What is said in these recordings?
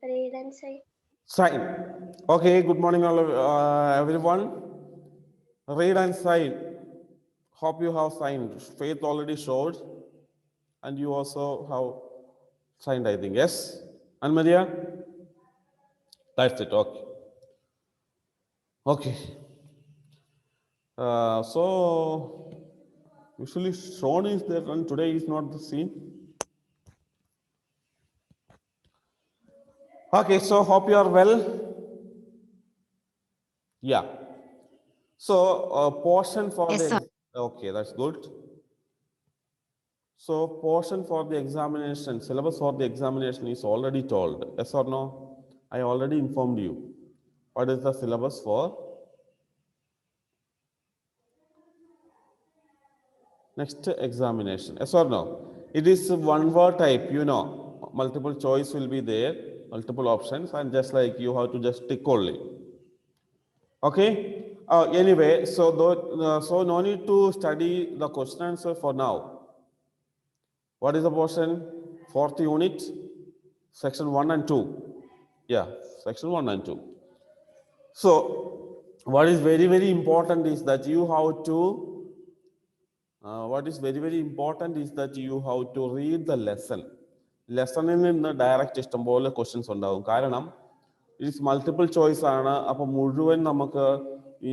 Read and say. Sign. Okay, good morning, all everyone. Read and sign. Hope you have signed. Faith already showed, and you also have signed, I think. Yes? And Maria? That's it. Okay. Okay. So, usually Sean is there, and today is not the scene. Okay, so hope you are well. Yeah. So, portion for Yes, the. sir. Okay, that's good. So, portion for the examination, syllabus for the examination is already told. Yes or no? I already informed you. What is the syllabus for next examination? Yes or no? It is one word type, you know. Multiple choice will be there, multiple options, and just like you have to just tick only. Okay. Anyway, so so no need to study the question answer for now. What is the portion? Fourth unit, section 1 and 2. Yeah, section 1 and 2. So, what is very, very important is that you have to, what is very, very important is that you have to read the lesson. ലെസണിൽ നിന്ന് direct ഇഷ്ടംപോലെ questions ഉണ്ടാകും. കാരണം it's multiple choice ആണ്. അപ്പം മുഴുവൻ നമുക്ക് ഈ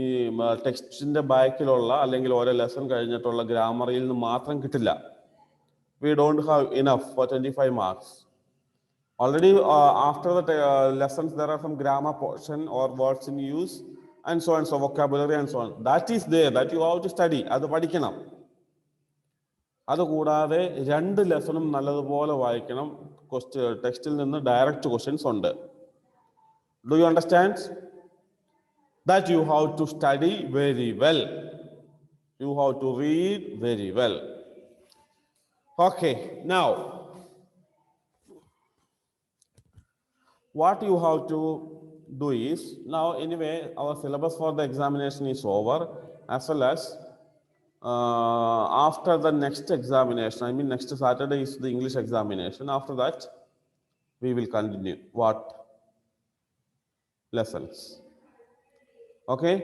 ടെക്സ്റ്റിന്റെ ബാക്കിലുള്ള അല്ലെങ്കിൽ ഓരോ ലെസൺ കഴിഞ്ഞിട്ടുള്ള ഗ്രാമറിൽ നിന്ന് മാത്രം കിട്ടില്ല. We don't have enough for 25 marks. Already after the lessons, there are some grammar portion or words in use and so on, so vocabulary and so on. That is there, that you have to study. അത് പഠിക്കണം. അതുകൂടാതെ രണ്ട് ലെസണും നല്ലതുപോലെ വായിക്കണം. ടെക്സ്റ്റിൽ നിന്ന് direct questions ഉണ്ട്. Do you understand? That you have to study very well. You have to read very well. Okay, now what you have to do is, now anyway our syllabus for the examination is over, as well as after the next examination, I mean next Saturday is the English examination. After that we will continue what lessons. Okay,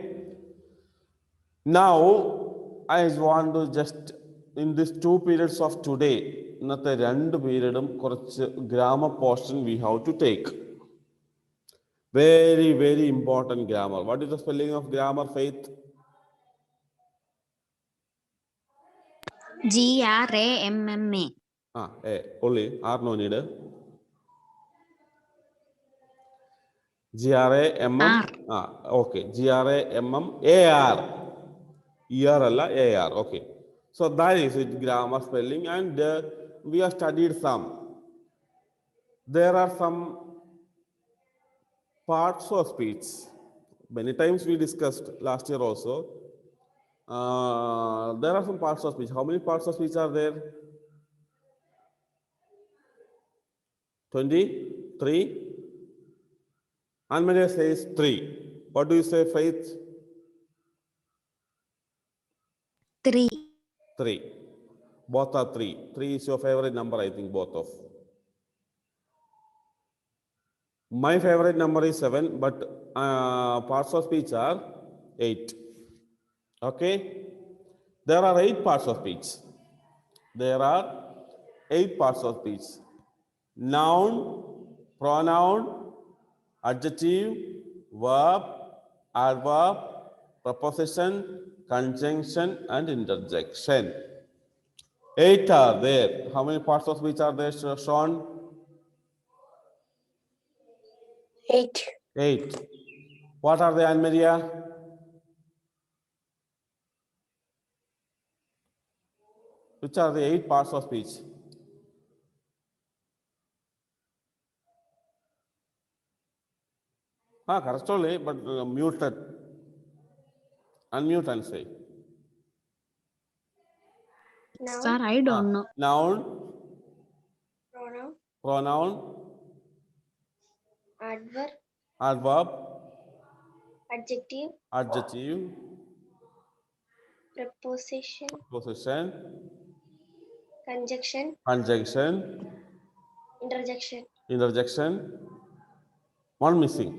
now I want to just in these 2 periods of today, ഇന്നത്തെ 2 പീരീഡും കുറച്ച് grammar portion we have to take. Very, very important grammar. What is the spelling of grammar, Faith? GRAMMA. Only R no need. GRAMM. Okay. GRAMMAR. ER alla AR. Okay. So that is it, grammar spelling, and we have studied some. There are some parts of speech. Many times we discussed last year also. There are some parts of speech. How many parts of speech are there? 23. Anmaria says 3. What do you say, Faith? 3. 3. Both are 3. 3 is your favorite number, I think, both of. My favorite number is 7, but parts of speech are 8. Okay? There are 8 parts of speech. There are 8 parts of speech. Noun, pronoun, adjective, verb, adverb, preposition, conjunction, and interjection. 8 are there. How many parts of speech are there, Sean? 8. 8. What are they, Anne-Maria? Which are the 8 parts of speech? Correct only, but muted. Unmute and say. Noun. Sir, I don't know. Noun. Pronoun. Pronoun. Adverb. Adverb. Adjective. Adjective. Preposition. Preposition. Conjunction. Conjunction. Interjection. Interjection. One missing.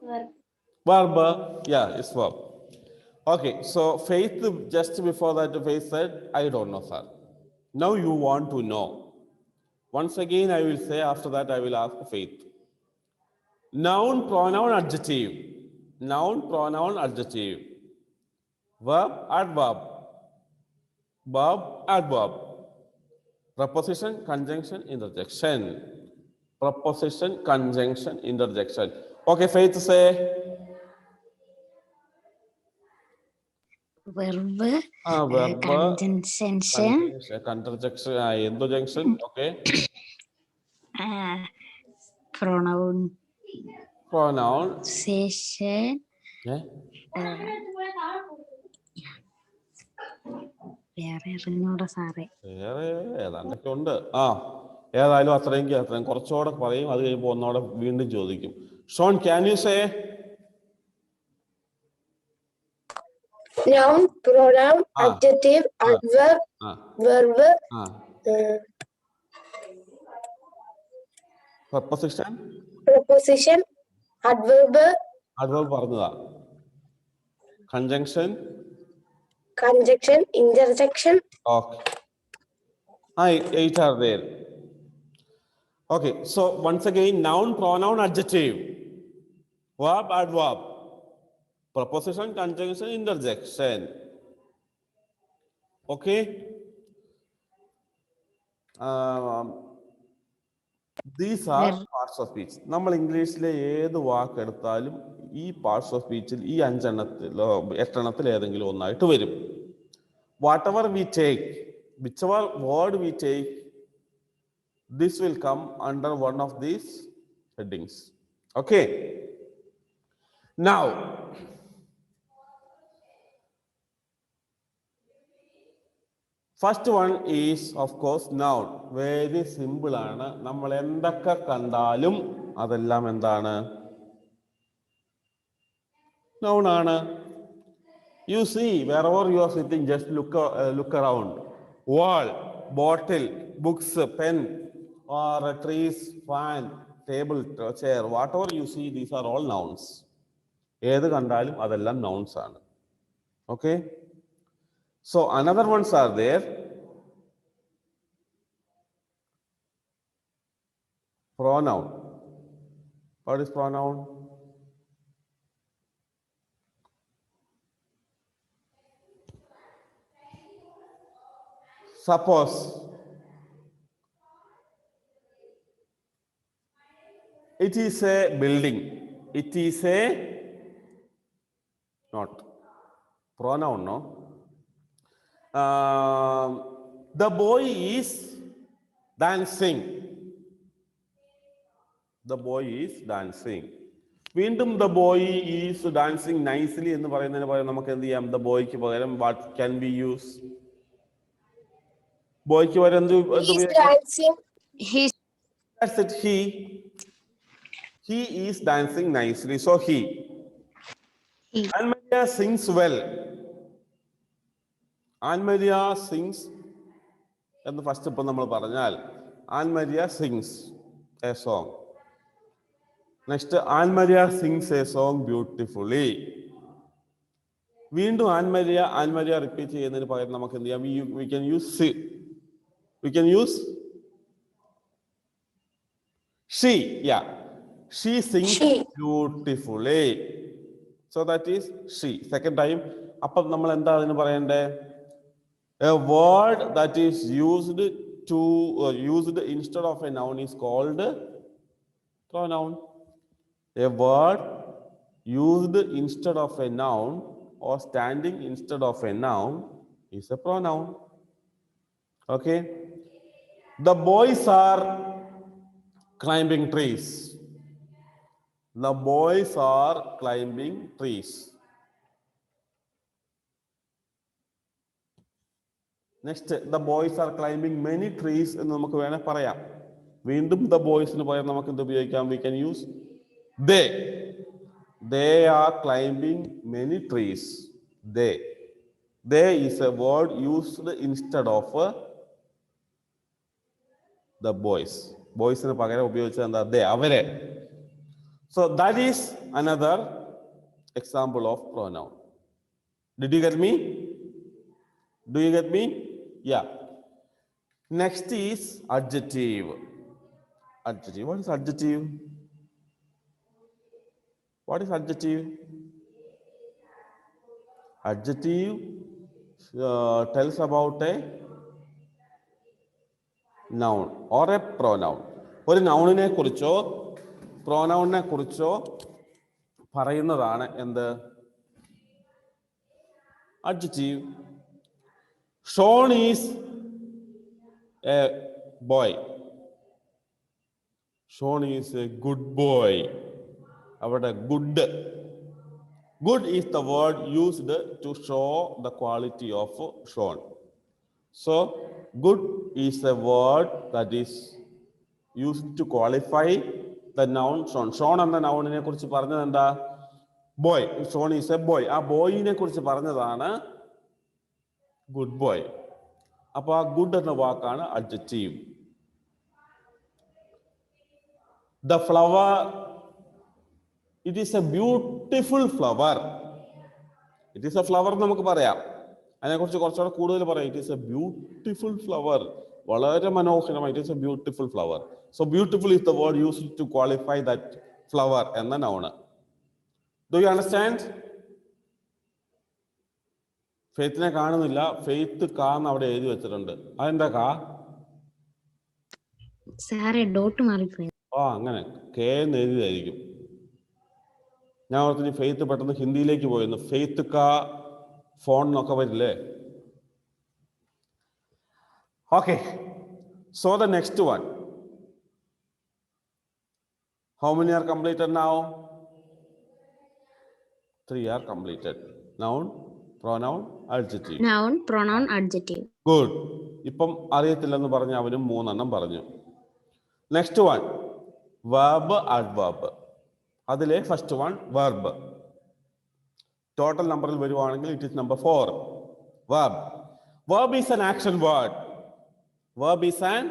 Verb. Verb. Yeah, it's verb. Okay, so Faith, just before that, Faith said, I don't know, sir. Now you want to know. Once again, I will say, after that, I will ask Faith. Noun, pronoun, adjective. Noun, pronoun, adjective. Verb, adverb. Verb, adverb. Preposition, conjunction, interjection. Preposition, conjunction, interjection. Okay, Faith, say. Verb. Verb. Conjunction. Conjunction, interjection. Okay. Pronoun. Pronunciation. വേറെ അറിഞ്ഞൂടാ സാറേ. വേറെ ഏതാണ്ടൊക്കെ ഉണ്ട്. ഏതായാലും അത്രയും കുറച്ചുകൂടെ പറയും. അത് കഴിയുമ്പോൾ ഒന്നോടെ വീണ്ടും ചോദിക്കും. Shaun, can you say? Noun, pronoun, adjective, adverb, verb, preposition, adverb, പറഞ്ഞതാ. Conjunction, interjection. Okay. 8 are there. Okay, so once again, noun, pronoun, adjective, verb, adverb, preposition, conjunction, interjection. Okay. These are parts of speech. നമ്മൾ ഇംഗ്ലീഷിലെ ഏത് വാക്ക് എടുത്താലും ഈ parts of സ്പീച്ചിൽ ഈ 8 ഏതെങ്കിലും ഒന്നായിട്ട് വരും. Whatever we take, whichever word we take, this will come under one of these headings. Okay. Now, first one is, of course, noun. Very simple ആണ്. നമ്മൾ എന്തൊക്കെ കണ്ടാലും അതെല്ലാം എന്താണ്? Noun ആണ്. You see, wherever you are sitting, just look around. Wall, bottle, books, pen, or trees, fan, table, chair, whatever you see, these are all nouns. ഏത് കണ്ടാലും അതെല്ലാം nouns ആണ്. Okay. So another ones are there. Pronoun. What is pronoun? Suppose it is a building. It is a not pronoun, no? The boy is dancing. The boy is dancing. വീണ്ടും the boy is dancing nicely എന്ന് പറയുന്നതിന് പകരം നമുക്ക് എന്ത് ചെയ്യാം? The boy ക്ക് പകരം what can we use? Boy ക്ക് പകരം He's dancing. That's it. He is dancing nicely. So he. Anne-Maria sings well. Anne-Maria sings. എന്ന് ഫസ്റ്റ് ഇപ്പം നമ്മൾ പറഞ്ഞാൽ Anne-Maria sings a song. Next, Anne-Maria sings a song beautifully. വീണ്ടും Anne-Maria repeat ചെയ്യുന്നതിന് പകരം നമുക്ക് എന്ത് ചെയ്യാം? We can use she. Yeah, she sings beautifully. So that is she. Second time, അപ്പം നമ്മൾ എന്താ അതിന് പറയണ്ടേ? A word that is used instead of a noun is called pronoun. A word used instead of a noun or standing instead of a noun is a pronoun. Okay. The boys are climbing trees. The boys are climbing trees. Next, the boys are climbing many trees എന്ന് നമുക്ക് വേണേ പറയാം. വീണ്ടും the boys ന് പകരം നമുക്ക് എന്ത് ഉപയോഗിക്കാം? We can use they are climbing many trees. They is a word used instead of the boys. ബോയ്സിന് പകരം ഉപയോഗിച്ചത് എന്താ? ദേ, അവരെ. So that is another example of pronoun. Did you get me? Do you get me? Yeah. Next is adjective. Adjective. What is adjective? What is adjective? Adjective tells about a noun or a pronoun. ഒരു നൗണിനെ കുറിച്ചോ പ്രോനൗണിനെ കുറിച്ചോ പറയുന്നതാണ് എന്ത്? Adjective. Sean is a boy. Sean is a good boy. അവിടെ good. Good is the word used to show the quality of Sean. So, good is a word that is used to qualify the noun Sean. Sean എന്ന നൗണിനെ കുറിച്ച് പറഞ്ഞത് എന്താ? Boy. Sean is a boy. ആ ബോയിനെ കുറിച്ച് പറഞ്ഞതാണ് good boy. അപ്പൊ ആ good എന്ന വാക്കാണ് adjective. The flower, it is a beautiful flower. It is a flower നമുക്ക് പറയാം. അതിനെക്കുറിച്ച് കുറച്ചുകൂടെ കൂടുതൽ പറയാം. It is a beautiful flower. വളരെ മനോഹരമായി. It is a beautiful flower. So beautiful is the word used to qualify that flower എന്ന noun. Do you understand? ഫെയ്ത്തിനെ കാണുന്നില്ല. ഫെയ്ത്ത് കാന്ന് അവിടെ എഴുതി വെച്ചിട്ടുണ്ട്. അതെന്താ കാ? സാറേ ഡോട്ട് മാറിപ്പോയി. അങ്ങനെ കെ എന്ന് എഴുതിയതായിരിക്കും. ഞാൻ ഓർത്തിന് ഫെയ്ത്ത് പെട്ടെന്ന് ഹിന്ദിയിലേക്ക് പോയിരുന്നു. ഫെയ്ത്ത് കാ ഫോൺ എന്നൊക്കെ വരില്ലേ? Okay. So the next one. How many are completed now? 3 are completed. Noun, pronoun, adjective. Noun, pronoun, adjective. Good. ഇപ്പം അറിയത്തില്ലെന്ന് പറഞ്ഞ അവനും 3 എണ്ണം പറഞ്ഞു. Next one verb, adverb. അതിലെ ഫസ്റ്റ് വൺ verb. ടോട്ടൽ നമ്പറിൽ വരുവാണെങ്കിൽ it is number 4. Verb. Verb is an action word. Verb is an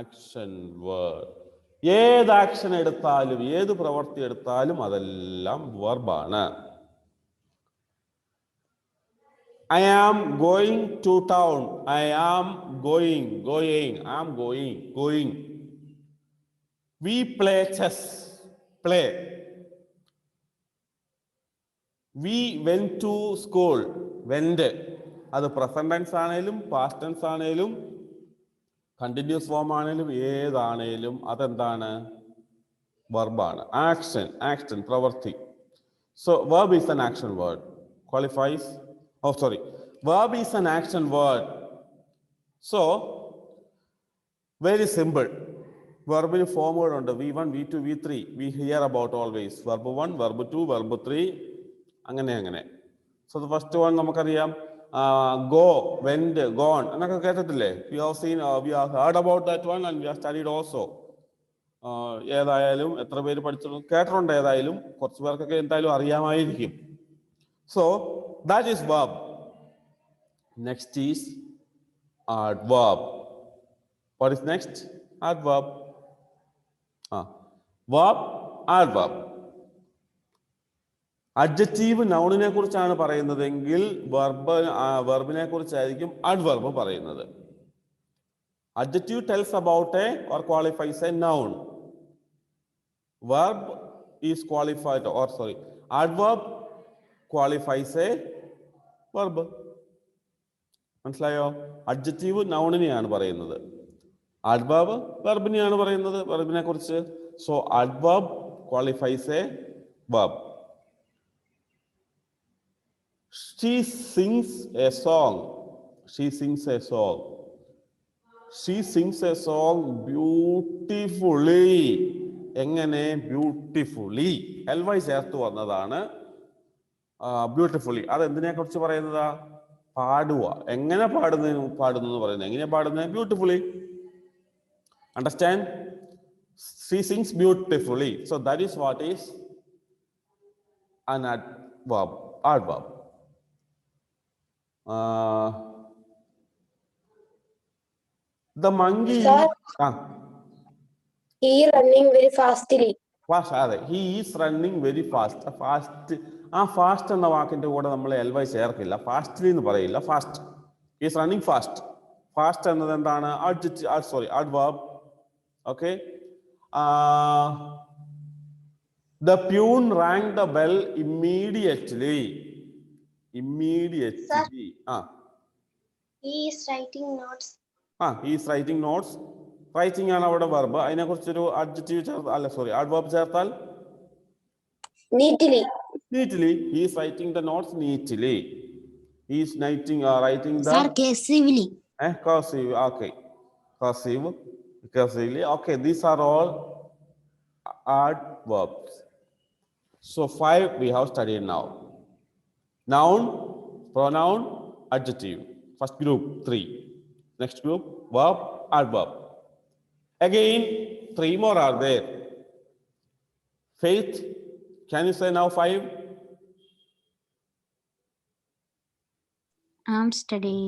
action word. ഏത് action എടുത്താലും ഏത് പ്രവൃത്തി എടുത്താലും അതെല്ലാം വെർബാണ്. I am going to town. I am going. I am going. We play chess. Play. We went to school. Went. അത് present tense ആണേലും past tense ആണേലും continuous form ആണേലും ഏതാണേലും അതെന്താണ്? വെർബാണ്. ആക്ഷൻ പ്രവൃത്തി. So verb is an action word. Qualifies. Verb is an action word. So very simple. Verbal form word ഉണ്ട്. V1, V2, V3. We hear about always. Verb 1, Verb 2, Verb 3. അങ്ങനെ. So the first one നമുക്കറിയാം. Go, went, gone. എന്നൊക്കെ കേട്ടിട്ടില്ലേ? We have seen, we have heard about that one and we have studied also. ഏതായാലും എത്ര പേര് പഠിച്ചിട്ടുണ്ട് കേട്ടിട്ടുണ്ട്. ഏതായാലും കുറച്ച് പേർക്കൊക്കെ എന്തായാലും അറിയാമായിരിക്കും. So that is verb. Next is adverb. What is next? Adverb. Verb, adverb. Adjective നൗണിനെ കുറിച്ചാണ് പറയുന്നതെങ്കിൽ വെർബിനെ കുറിച്ചായിരിക്കും adverb പറയുന്നത്. Adjective tells about a or qualifies a noun. Verb is qualified adverb qualifies a verb. മനസ്സിലായോ? അഡ്ജക്റ്റീവ് നൗണിനെയാണ് പറയുന്നത്. Adverb വെർബിനെയാണ് പറയുന്നത്, വെർബിനെ കുറിച്ച്. So adverb qualifies A verb. She sings a song. She sings a song. She sings a song beautifully. എങ്ങനെ? Beautifully. ly ചേർത്ത് വന്നതാണ് beautifully. അത് എന്തിനെ കുറിച്ച് പറയുന്നതാ? പാടുക. എങ്ങനെ പാടുന്നു പറയുന്നത്. എങ്ങനെയാ പാടുന്നത്? Beautifully. Understand? She sings beautifully. So that is what is an adverb. Adverb. The monkey. Sir? He running very fastly. Fast, അതെ, he is running very fast. Fast, ആ ഫാസ്റ്റ് എന്ന വാക്കിന്റെ കൂടെ നമ്മൾ എൽവൈ ചേർക്കില്ല, ഫാസ്റ്റ്ലി എന്ന് പറയില്ല, fast. Is running fast. Fast എന്നത് എന്താണ്? adverb. Okay. The peon rang the bell immediately. Immediately. He is writing notes. He is writing notes. Writing ആണ് അവിടെ verb. അതിനെ കുറിച്ചൊരു adjective adverb ചേർത്താൽ Neatly. Neatly. He is writing the notes neatly. He is writing the. Sir, cursively. Cursive. Okay. Cursively. Okay. These are all adverbs. So 5 we have studied now. Noun, pronoun, adjective. First group 3. Next group verb, adverb. Again 3 more are there. Faith. Can you say now 5? I'm study.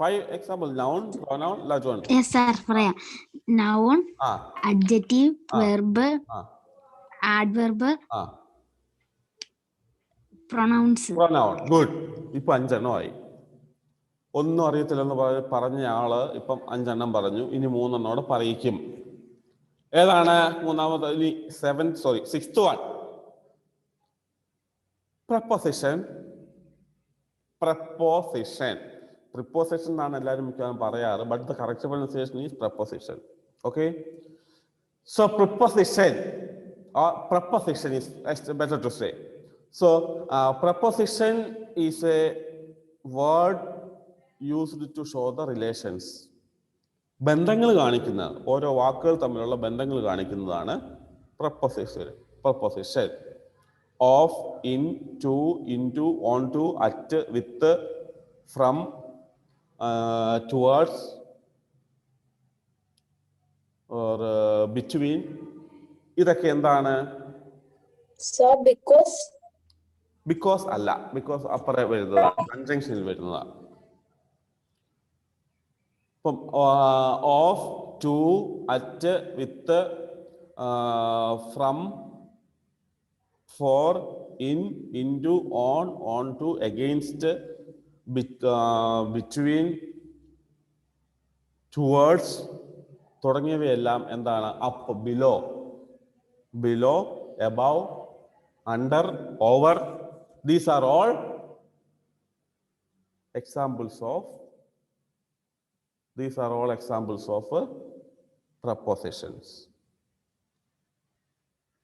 5 example: noun, pronoun, last one. Yes, sir. Freya. Noun, adjective, verb, adverb, pronouns. Pronoun. Good. ഇപ്പൊ 5 എണ്ണമായി. ഒന്നും അറിയത്തില്ലെന്ന് പറഞ്ഞ ആള് ഇപ്പം 5 എണ്ണം പറഞ്ഞു. ഇനി 3 എണ്ണോടെ പറയിക്കും. ഏതാണ് മൂന്നാമത്തെ? ഇനി 6th one. Preposition. Preposition എന്നാണ് എല്ലാവരും മിക്കവാറും പറയാറ്, but the correct pronunciation is preposition. Okay. So preposition is better to say. So preposition is a word used to show the relations. ബന്ധങ്ങൾ കാണിക്കുന്ന, ഓരോ വാക്കുകൾ തമ്മിലുള്ള ബന്ധങ്ങൾ കാണിക്കുന്നതാണ് preposition. Of, in, to, into, onto, at, with, from, towards, or between. ഇതൊക്കെ എന്താണ്? So because അല്ല, because അപ്പുറം വരുന്നതാണ്, കൺജങ്ഷനിൽ വരുന്നതാണ്. ഇപ്പം of, to, at, with, from, for, in, into, on, onto, against, between, towards തുടങ്ങിയവയെല്ലാം എന്താണ്? up, below, above, under, over. These are all examples of prepositions.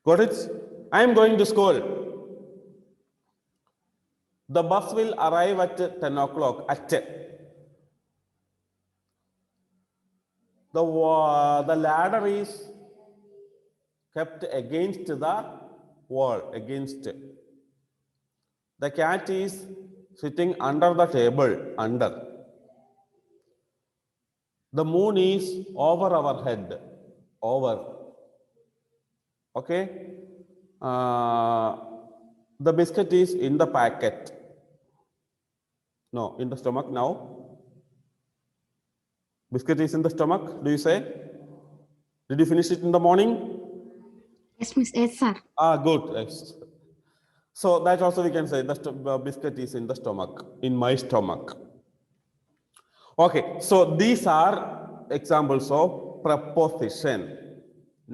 Got it? I am going to school. The bus will arrive at 10 o'clock. The ladder is kept against the wall. The cat is sitting under the table. The moon is over our head. Okay. The biscuit is in the packet. No, in the stomach now. Biscuit is in the stomach. Do you say? Did you finish it in the morning? Yes, miss. Yes, sir. Good. So that also we can say the biscuit is in the stomach, in my stomach. Okay. So these are examples of preposition.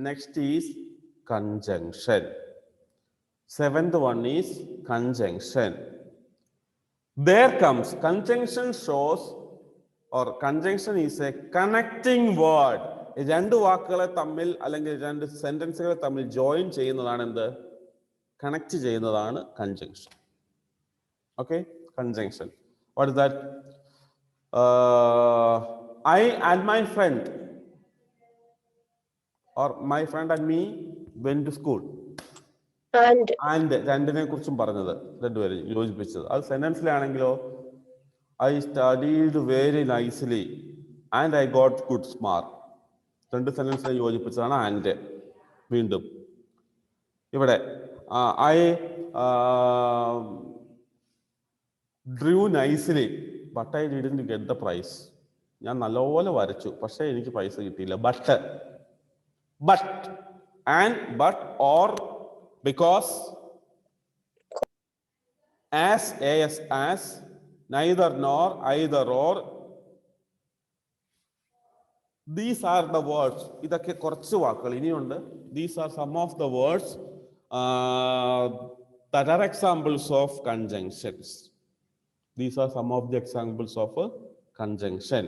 Next is conjunction. 7th one is conjunction. There comes conjunction shows, or conjunction is a connecting word. രണ്ട് വാക്കുകളെ തമ്മിൽ അല്ലെങ്കിൽ രണ്ട് സെന്റൻസുകളെ തമ്മിൽ join ചെയ്യുന്നതാണ് എന്ത്? Connect ചെയ്യുന്നതാണ് conjunction. Okay, conjunction. What is that? I and my friend, or my friend and me went to school. And രണ്ടിനെ കുറിച്ചും പറഞ്ഞത്, രണ്ടുപേരും യോജിപ്പിച്ചത്. അത് സെന്റൻസിലാണെങ്കിലോ I studied very nicely and I got good mark. രണ്ട് സെന്റൻസിനെ യോജിപ്പിച്ചതാണ് and. വീണ്ടും ഇവിടെ I drew nicely but I didn't get the prize. ഞാൻ നല്ലപോലെ വരച്ചു, പക്ഷേ എനിക്ക് പൈസ കിട്ടിയില്ല. But but, and, but, or, because, as, neither nor, either or. These are the words. ഇതൊക്കെ കുറച്ച് വാക്കുകൾ ഇനിയുണ്ട്. These are some of the words that are examples of conjunctions. These are some of the examples of a conjunction.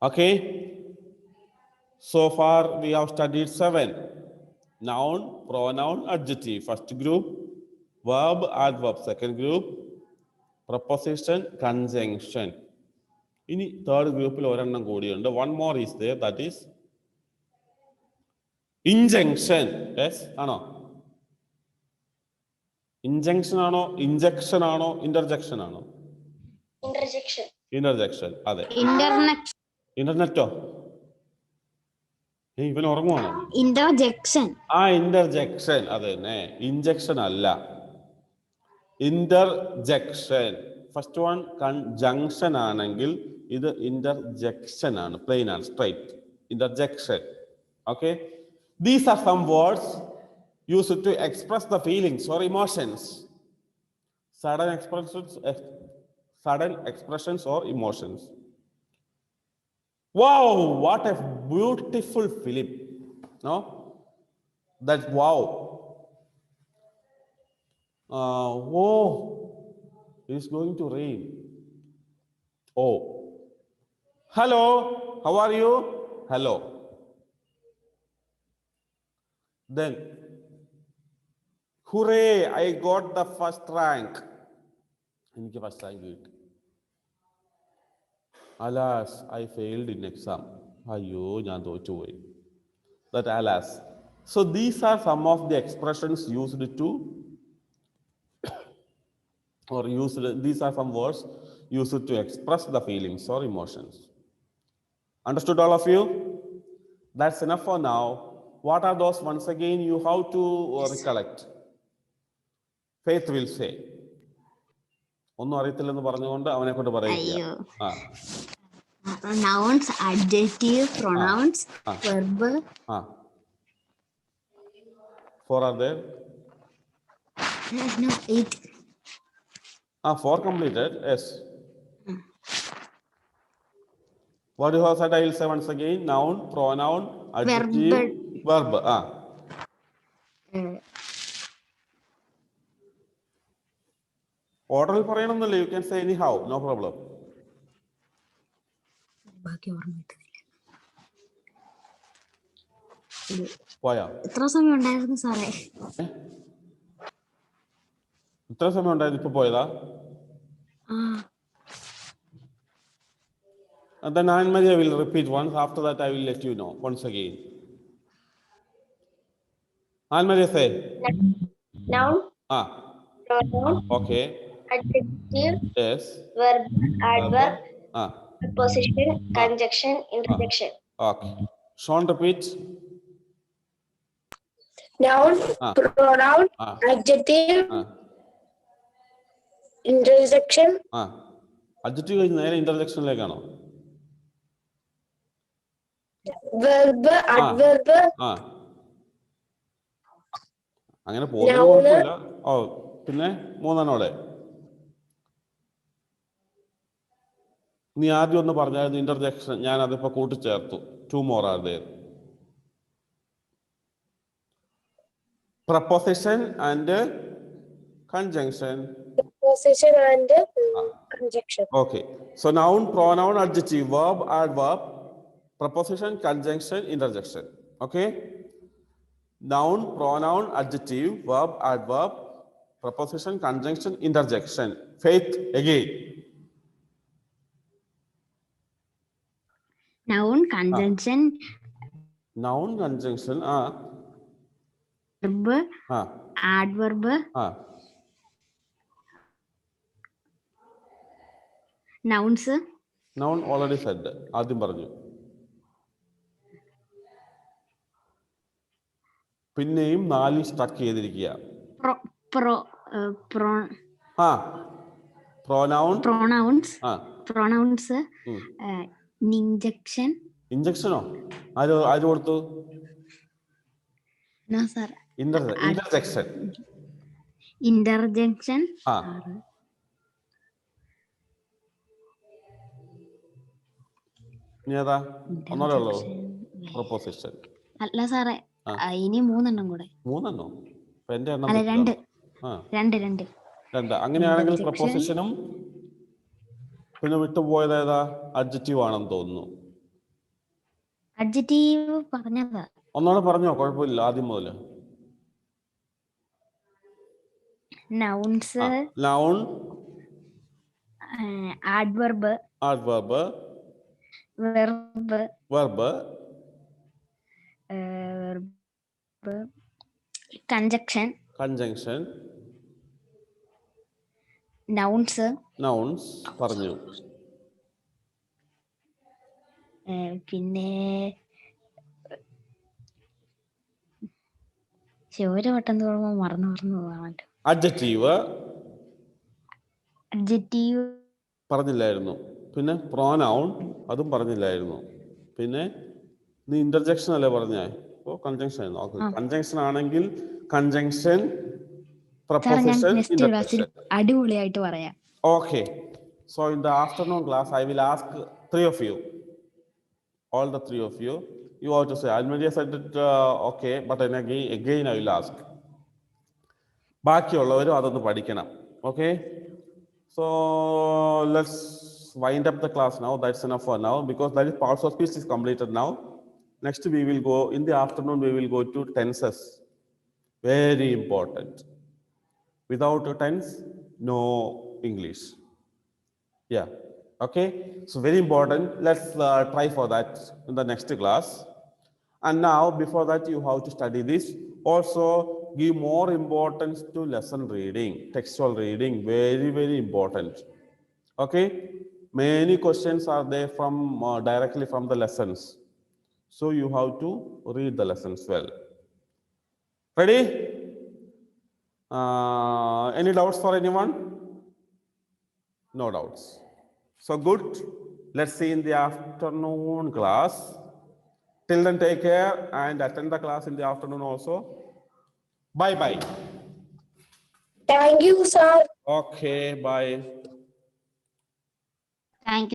Okay. So far we have studied 7. Noun, pronoun, adjective. First group. Verb, adverb. Second group. Preposition, conjunction. In third group, one more is there, that is injunction. Yes, ano? Injunction ano, injection ano, interjection ano? Interjection. Interjection. Ade. Internet. Internet. Even orangano. Interjection. Interjection. Ade ne. Injection alla. Interjection. First one conjunction anengil. This interjection ആണ്, plain and straight. Interjection. Okay. These are some words used to express the feelings or emotions. Sudden expressions or emotions. Wow, what a beautiful film. No? That wow. Oh, it's going to rain. Oh. Hello, how are you? Hello. Then, hooray, I got the first rank. First rank. Alas, I failed in exam. That alas. So these are some of the expressions used to, or used, these are some words used to express the feelings or emotions. Understood, all of you? That's enough for now. What are those? Once again, you have to recollect. Faith will say. Nouns, adjective, pronouns, verb. 4 are there? No, 8. 4 completed, yes. What you have said, I will say once again. Noun, pronoun, adjective, verb. Order, you can say anyhow, no problem. എത്ര സമയം ഉണ്ടായിരുന്നു സാറേ? ഇത്ര സമയം ഉണ്ടായിരുന്നു, ഇപ്പൊ പോയതാ? And then Anne-Marie will repeat once. After that, I will let you know once again. Anne-Marie say. Noun. Pronoun. Okay. Adjective. Yes. Verb, adverb. Preposition, conjunction, interjection. Okay. Sean, repeat. Noun, pronoun, adjective, interjection. Adjective is നേരെ interjection-ലേക്കാണോ? Verb, adverb. അങ്ങനെ പോകുന്നില്ല. പിന്നെ 3 നീ ആദ്യം ഒന്ന് പറഞ്ഞായിരുന്നു interjection, ഞാൻ അതിപ്പോ കൂട്ടിച്ചേർത്തു. 2 more are there. Preposition and conjunction. Preposition and conjunction. Okay. So noun, pronoun, adjective, verb, adverb, preposition, conjunction, interjection. Okay. Noun, pronoun, adjective, verb, adverb, preposition, conjunction, interjection. Faith again. Noun, conjunction. Noun, conjunction. Verb, adverb. Nouns. Noun already said. ആദ്യം പറഞ്ഞു. പിന്നെയും 4 stuck ചെയ്തിരിക്കുക. Pronouns. Injection. ഇഞ്ചക്ഷനോ? ആര് കൊടുത്തു? No, sir. Interjection. Interjection. ആ ഇനി ഏതാ? ഒന്നോടെ ഉള്ളൂ. പ്രൊപ്പോസിഷൻ. അല്ല സാറേ, ആ. ഇനി 3 എണ്ണം കൂടെ. 3 എണ്ണോ? അപ്പൊ എന്റെ എണ്ണം അല്ല, തെറ്റാണോ? 2. ആ 2. 2. അങ്ങനെയാണെങ്കിൽ Interjection. പ്രൊപ്പോസിഷനും പിന്നെ വിട്ടുപോയത് ഏതാ? അഡ്ജക്റ്റീവ് ആണെന്ന് തോന്നുന്നു. അഡ്ജക്റ്റീവ് പറഞ്ഞതാ. ഒന്നോടെ പറഞ്ഞോ, കുഴപ്പമില്ല, ആദ്യം മുതൽ. Nouns, noun, adverb, adverb, verb, verb, congestion, conjunction, nouns, nouns പറഞ്ഞു. പിന്നെ ഒരു വട്ടം തോന്നുമ്പോ മറന്നു പോകാൻ. അഡ്ജക്റ്റീവ് അഡ്ജക്റ്റീവ് പറഞ്ഞില്ലായിരുന്നു. പിന്നെ പ്രോനൗൺ അതും പറഞ്ഞില്ലായിരുന്നു. പിന്നെ നീ ഇന്റർജെക്ഷൻ അല്ലേ പറഞ്ഞേ? ഓ കൺജങ്ഷൻ ആയിരുന്നു. കൺജങ്ഷൻ ആണെങ്കിൽ കൺജങ്ഷൻ, പ്രൊപ്പോസിഷൻ, ഇന്റർജെക്ഷൻ. അടിപൊളിയായിട്ട് പറയാം. Okay. So in the afternoon class, I will ask 3 of you. All the 3 of you. You have to say. Almedia said it okay, but then again I will ask. ബാക്കിയുള്ളവരും അതൊന്ന് പഠിക്കണം. Okay. So let's wind up the class now. That's enough for now because that is parts of speech is completed now. Next we will go in the afternoon. We will go to tenses. Very important. Without a tense, no English. Yeah. Okay. So very important. Let's try for that in the next class. And now, before that, you have to study this. Also, give more importance to lesson reading, textual reading. Very, very important. Okay. Many questions are there from directly from the lessons. So you have to read the lessons well. Ready? Any doubts for anyone? No doubts. So good. Let's see in the afternoon class. Till then, take care and attend the class in the afternoon also. Bye-bye. Thank you, sir. Okay, bye. Thank